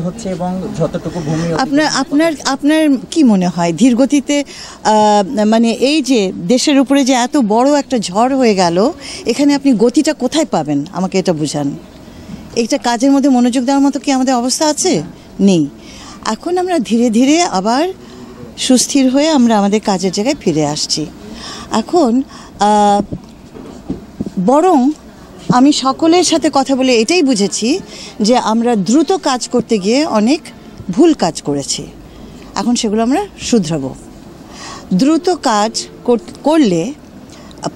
হচ্ছে এবং যতটুকু ভূমি আপনার আপনার আপনার কি মনে হয় ধীরগতিতে মানে এই যে দেশের উপরে যে এত বড় একটা ঝড় হয়ে গেল, এখানে আপনি গতিটা কোথায় পাবেন? আমাকে এটা বুঝান। এইটা কাজের মধ্যে মনোযোগ দেওয়ার মতো কি আমাদের অবস্থা আছে? নেই। এখন আমরা ধীরে ধীরে আবার সুস্থির হয়ে আমরা আমাদের কাজের জায়গায় ফিরে আসছি। এখন বরং আমি সকলের সাথে কথা বলে এটাই বুঝেছি যে আমরা দ্রুত কাজ করতে গিয়ে অনেক ভুল কাজ করেছি। এখন সেগুলো আমরা শুধরাবো। দ্রুত কাজ করলে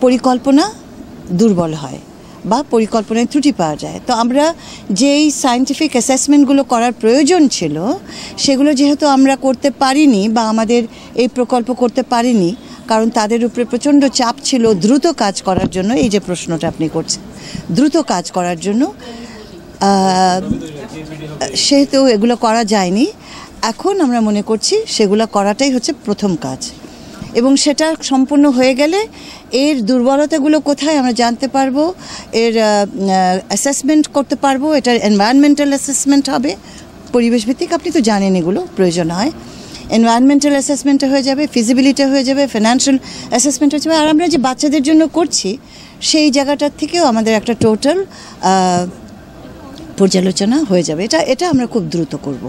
পরিকল্পনা দুর্বল হয় বা পরিকল্পনায় ত্রুটি পাওয়া যায়। তো আমরা যেই সায়েন্টিফিক অ্যাসেসমেন্টগুলো করার প্রয়োজন ছিল সেগুলো যেহেতু আমরা করতে পারিনি বা আমাদের এই প্রকল্প করতে পারিনি, কারণ তাদের উপরে প্রচণ্ড চাপ ছিল দ্রুত কাজ করার জন্য। এই যে প্রশ্নটা আপনি করছেন, দ্রুত কাজ করার জন্য, সেহেতু এগুলো করা যায়নি। এখন আমরা মনে করছি সেগুলো করাটাই হচ্ছে প্রথম কাজ, এবং সেটা সম্পূর্ণ হয়ে গেলে এর দুর্বলতাগুলো কোথায় আমরা জানতে পারবো, এর অ্যাসেসমেন্ট করতে পারবো। এটার এনভায়রনমেন্টাল অ্যাসেসমেন্ট হবে, পরিবেশ ভিত্তিক, আপনি তো জানেন এগুলো প্রয়োজন হয়। এনভায়রনমেন্টাল অ্যাসেসমেন্টে হয়ে যাবে, ফিজিবিলিটি হয়ে যাবে, ফাইন্যান্সিয়াল অ্যাসেসমেন্ট হয়ে যাবে। আর আমরা যে বাচ্চাদের জন্য করছি সেই জায়গাটার থেকেও আমাদের একটা টোটাল পর্যালোচনা হয়ে যাবে। এটা আমরা খুব দ্রুত করব।